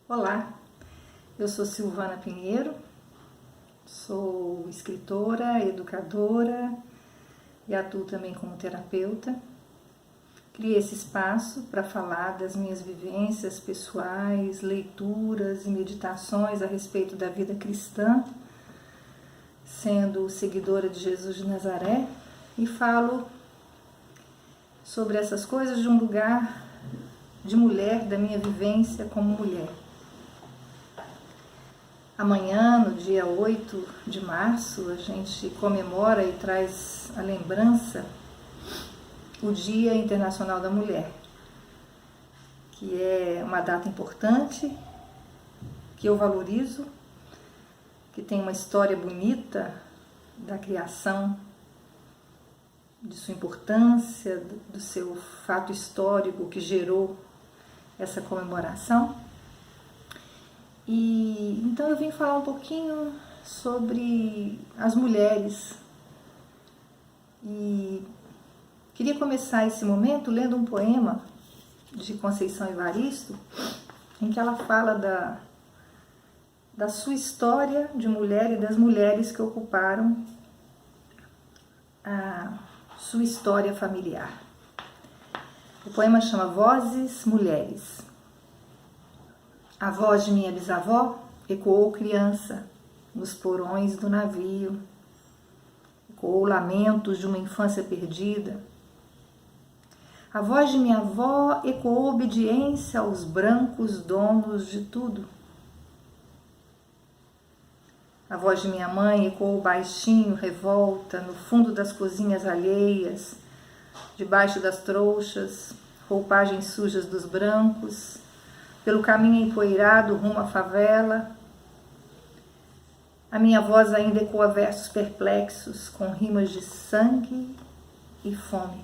Olá, eu sou Silvana Pinheiro, sou escritora, educadora e atuo também como terapeuta. Criei esse espaço para falar das minhas vivências pessoais, leituras e meditações a respeito da vida cristã, sendo seguidora de Jesus de Nazaré, e falo sobre essas coisas de um lugar de mulher, da minha vivência como mulher. Amanhã, no dia 8 de março, a gente comemora e traz a lembrança o Dia Internacional da Mulher, que é uma data importante, que eu valorizo, que tem uma história bonita da criação, de sua importância, do seu fato histórico que gerou essa comemoração. E então eu vim falar um pouquinho sobre as mulheres e queria começar esse momento lendo um poema de Conceição Evaristo, em que ela fala da sua história de mulher e das mulheres que ocuparam a sua história familiar. O poema chama Vozes Mulheres. A voz de minha bisavó ecoou criança nos porões do navio, ecoou lamentos de uma infância perdida. A voz de minha avó ecoou obediência aos brancos donos de tudo. A voz de minha mãe ecoou baixinho, revolta, no fundo das cozinhas alheias, debaixo das trouxas, roupagens sujas dos brancos, pelo caminho empoeirado rumo à favela. A minha voz ainda ecoa versos perplexos, com rimas de sangue e fome.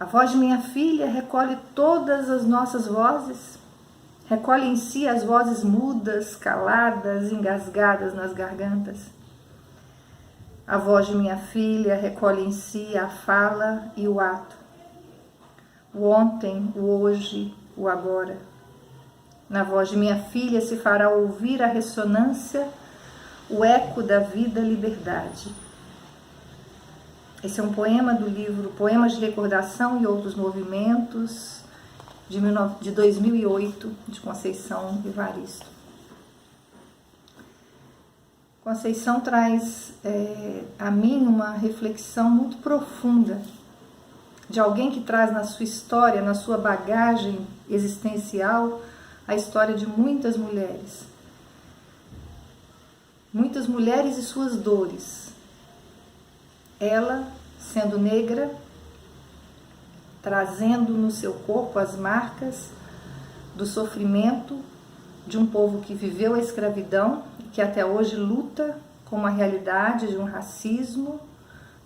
A voz de minha filha recolhe todas as nossas vozes, recolhe em si as vozes mudas, caladas, engasgadas nas gargantas. A voz de minha filha recolhe em si a fala e o ato, o ontem, o hoje, o agora. Na voz de minha filha se fará ouvir a ressonância, o eco da vida liberdade. Esse é um poema do livro Poemas de Recordação e Outros Movimentos, de 2008, de Conceição Evaristo. Conceição traz a mim uma reflexão muito profunda de alguém que traz na sua história, na sua bagagem existencial, a história de muitas mulheres e suas dores. Ela, sendo negra, trazendo no seu corpo as marcas do sofrimento de um povo que viveu a escravidão e que até hoje luta com a realidade de um racismo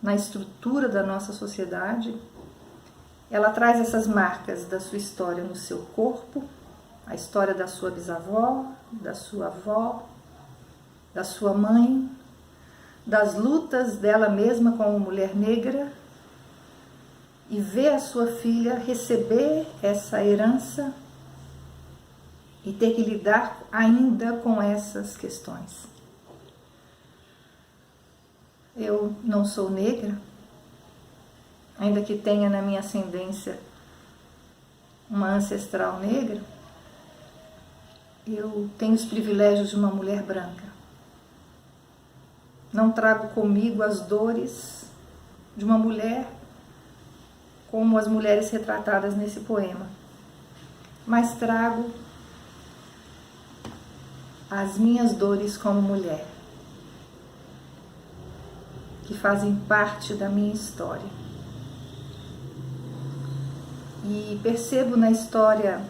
na estrutura da nossa sociedade. Ela traz essas marcas da sua história no seu corpo, a história da sua bisavó, da sua avó, da sua mãe, das lutas dela mesma como mulher negra, e vê a sua filha receber essa herança e ter que lidar ainda com essas questões. Eu não sou negra, ainda que tenha na minha ascendência uma ancestral negra. Eu tenho os privilégios de uma mulher branca. Não trago comigo as dores de uma mulher como as mulheres retratadas nesse poema, mas trago as minhas dores como mulher, que fazem parte da minha história. E percebo na história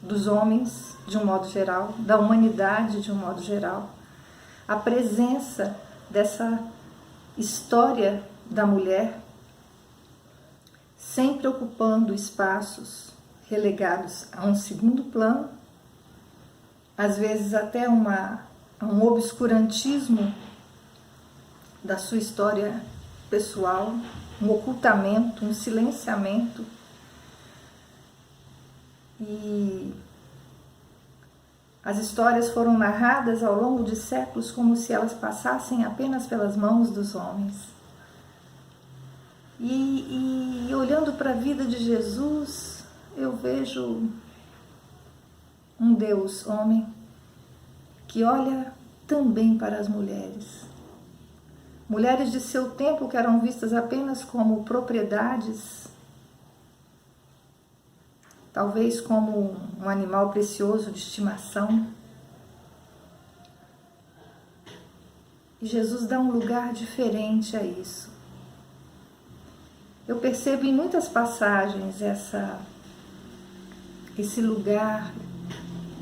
dos homens, de um modo geral, da humanidade de um modo geral, a presença dessa história da mulher sempre ocupando espaços relegados a um segundo plano, às vezes até um obscurantismo da sua história pessoal, um ocultamento, um silenciamento. E As histórias foram narradas ao longo de séculos como se elas passassem apenas pelas mãos dos homens. E olhando para a vida de Jesus, eu vejo um Deus homem que olha também para as mulheres. Mulheres de seu tempo que eram vistas apenas como propriedades, talvez como um animal precioso de estimação. E Jesus dá um lugar diferente a isso. Eu percebo em muitas passagens esse lugar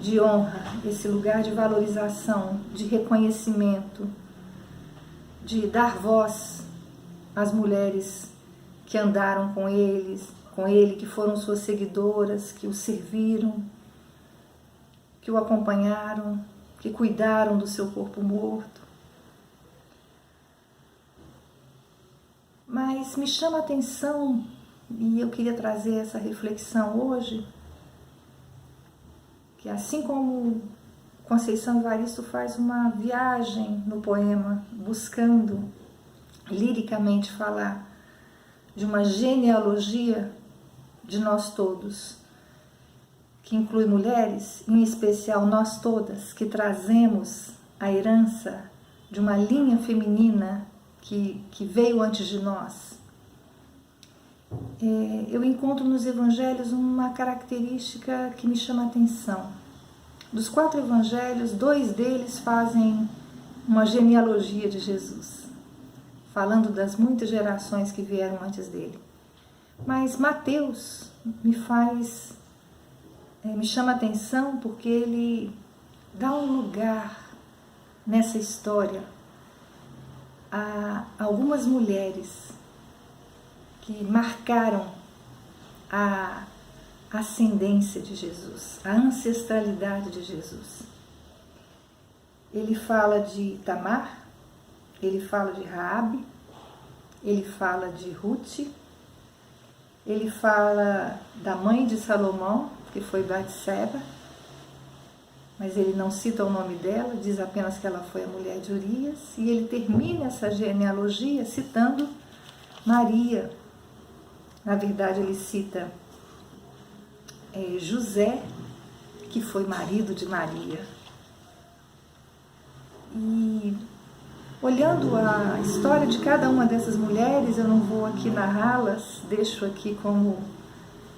de honra, esse lugar de valorização, de reconhecimento, de dar voz às mulheres que andaram com ele, que foram suas seguidoras, que o serviram, que o acompanharam, que cuidaram do seu corpo morto. Mas me chama a atenção, e eu queria trazer essa reflexão hoje, que assim como Conceição Evaristo faz uma viagem no poema, buscando liricamente falar de uma genealogia de nós todos, que inclui mulheres, em especial nós todas, que trazemos a herança de uma linha feminina que veio antes de nós. Eu encontro nos evangelhos uma característica que me chama a atenção. Dos 4 evangelhos, 2 deles fazem uma genealogia de Jesus, falando das muitas gerações que vieram antes dele. Mas Mateus me chama a atenção porque ele dá um lugar nessa história a algumas mulheres que marcaram a ascendência de Jesus, a ancestralidade de Jesus. Ele fala de Tamar, ele fala de Raabe, ele fala de Ruth, ele fala da mãe de Salomão, que foi Batseba, mas ele não cita o nome dela, diz apenas que ela foi a mulher de Urias, e ele termina essa genealogia citando Maria. Na verdade, ele cita José, que foi marido de Maria. E olhando a história de cada uma dessas mulheres, eu não vou aqui narrá-las, deixo aqui como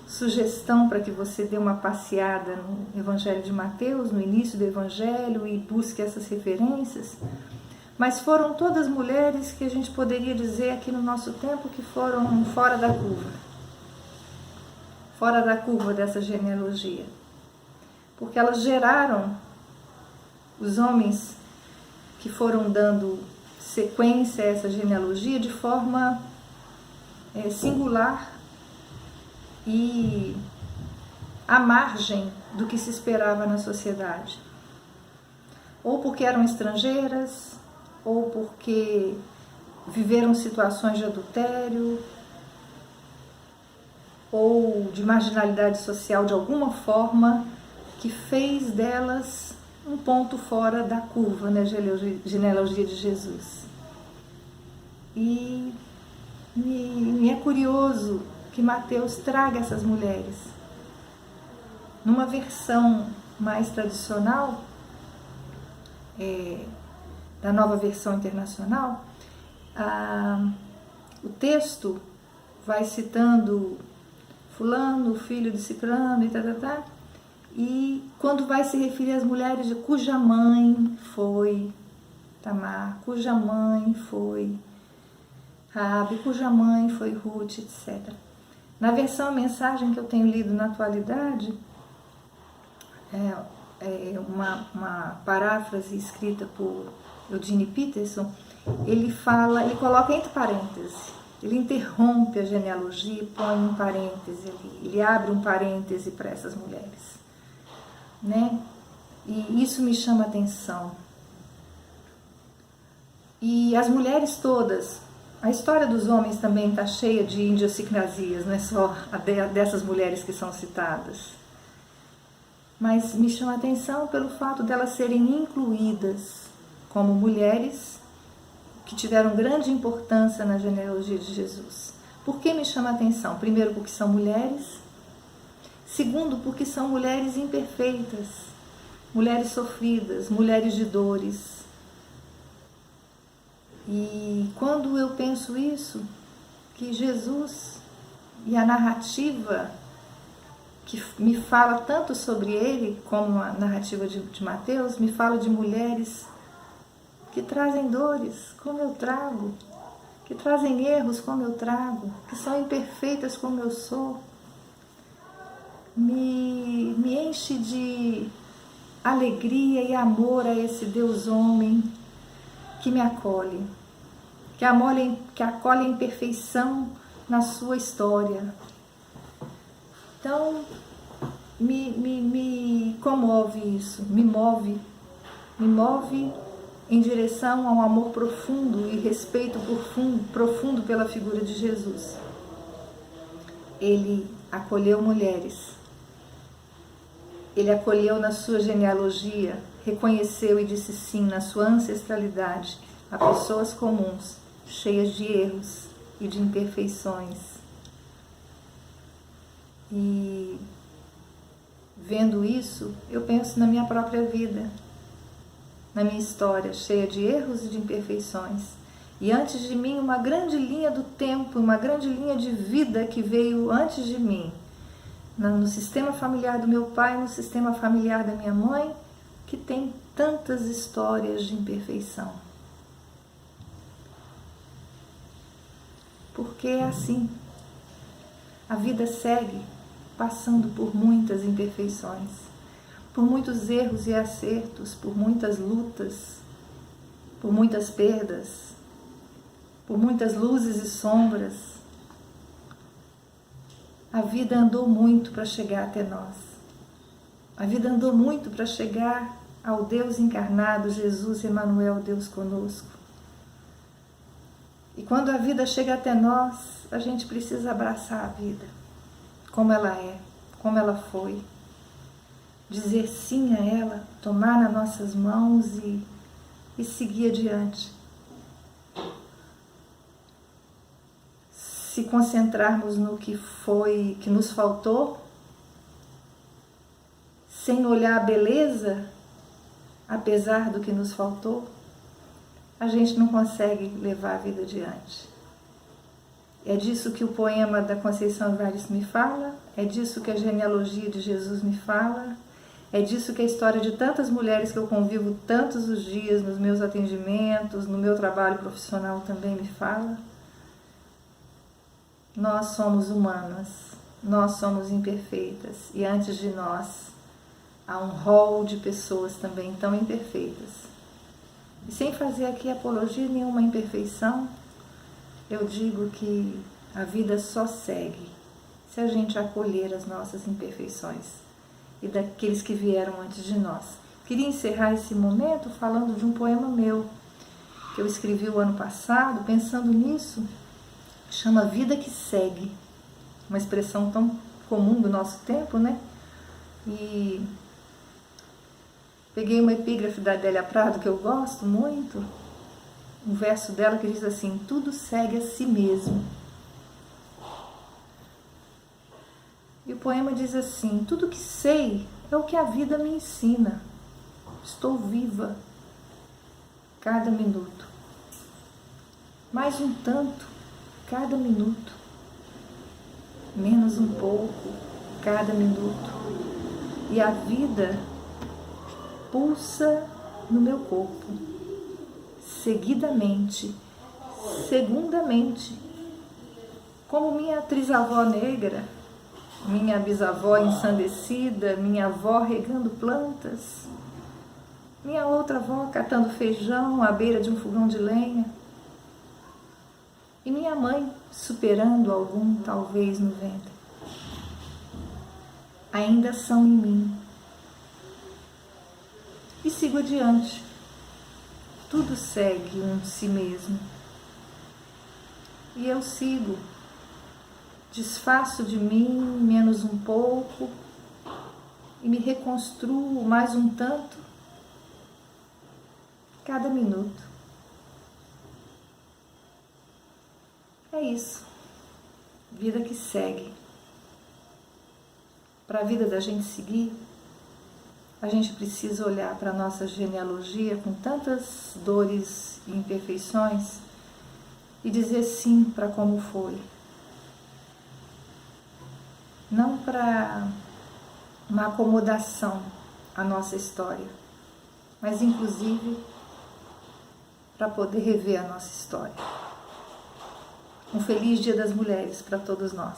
sugestão para que você dê uma passeada no Evangelho de Mateus, no início do Evangelho, e busque essas referências. Mas foram todas mulheres que a gente poderia dizer aqui no nosso tempo que foram fora da curva dessa genealogia. Porque elas geraram os homens que foram dando sequência a essa genealogia de forma singular e à margem do que se esperava na sociedade. Ou porque eram estrangeiras, ou porque viveram situações de adultério, ou de marginalidade social de alguma forma, que fez delas um ponto fora da curva na genealogia de Jesus. E me é curioso que Mateus traga essas mulheres. Numa versão mais tradicional, da Nova Versão Internacional, o texto vai citando fulano, filho de ciclano e e quando vai se referir às mulheres cuja mãe foi Tamar, cuja mãe foi Raabe, cuja mãe foi Ruth, etc. Na versão A Mensagem que eu tenho lido na atualidade, uma paráfrase escrita por Eugene Peterson, ele coloca entre parênteses, ele interrompe a genealogia e põe um parêntese ali, ele abre um parêntese para essas mulheres, né? E isso me chama a atenção. E as mulheres todas, a história dos homens também está cheia de idiosincrasias, não é só a dessas mulheres que são citadas. mas me chama a atenção pelo fato delas serem incluídas como mulheres que tiveram grande importância na genealogia de Jesus. Por que me chama a atenção? Primeiro, porque são mulheres. Segundo, porque são mulheres imperfeitas, mulheres sofridas, mulheres de dores. E quando eu penso isso, que Jesus e a narrativa que me fala tanto sobre ele, como a narrativa de Mateus, me fala de mulheres que trazem dores, como eu trago, que trazem erros, como eu trago, que são imperfeitas, como eu sou, me enche de alegria e amor a esse Deus homem que me acolhe, que acolhe a imperfeição na sua história. Então, me comove isso, me move em direção a um amor profundo e respeito profundo pela figura de Jesus. Ele acolheu mulheres, ele acolheu na sua genealogia, reconheceu e disse sim na sua ancestralidade a pessoas comuns, cheias de erros e de imperfeições. E vendo isso, eu penso na minha própria vida, na minha história, cheia de erros e de imperfeições. E antes de mim, uma grande linha do tempo, uma grande linha de vida que veio antes de mim, no sistema familiar do meu pai, no sistema familiar da minha mãe, que tem tantas histórias de imperfeição. Porque é assim. A vida segue passando por muitas imperfeições, por muitos erros e acertos, por muitas lutas, por muitas perdas, por muitas luzes e sombras. A vida andou muito para chegar até nós. A vida andou muito para chegar ao Deus encarnado, Jesus Emmanuel, Deus conosco. E quando a vida chega até nós, a gente precisa abraçar a vida, como ela é, como ela foi. Dizer sim a ela, tomar nas nossas mãos e seguir adiante. Se concentrarmos no que foi, que nos faltou, sem olhar a beleza, apesar do que nos faltou, a gente não consegue levar a vida adiante. É disso que o poema da Conceição Evaristo me fala, é disso que a genealogia de Jesus me fala, é disso que a história de tantas mulheres que eu convivo tantos os dias nos meus atendimentos, no meu trabalho profissional também me fala. Nós somos humanas, nós somos imperfeitas e antes de nós há um rol de pessoas também tão imperfeitas. E sem fazer aqui apologia nenhuma imperfeição, eu digo que a vida só segue se a gente acolher as nossas imperfeições e daqueles que vieram antes de nós. Queria encerrar esse momento falando de um poema meu, que eu escrevi o ano passado, pensando nisso, chama Vida que Segue, uma expressão tão comum do nosso tempo, né? E peguei uma epígrafe da Adélia Prado, que eu gosto muito, um verso dela que diz assim: tudo segue a si mesmo. E o poema diz assim: tudo que sei é o que a vida me ensina. Estou viva cada minuto. Mais um tanto cada minuto. Menos um pouco cada minuto. E a vida pulsa no meu corpo, seguidamente, segundamente, como minha trisavó negra, minha bisavó ensandecida, minha avó regando plantas, minha outra avó catando feijão à beira de um fogão de lenha, e minha mãe superando algum talvez no ventre. Ainda são em mim. E sigo adiante. Tudo segue um si mesmo. E eu sigo. Desfaço de mim menos um pouco e me reconstruo mais um tanto cada minuto. É isso. Vida que segue. Para a vida da gente seguir, a gente precisa olhar para a nossa genealogia com tantas dores e imperfeições e dizer sim para como foi. Não para uma acomodação à nossa história, mas inclusive para poder rever a nossa história. Um feliz Dia das Mulheres para todos nós.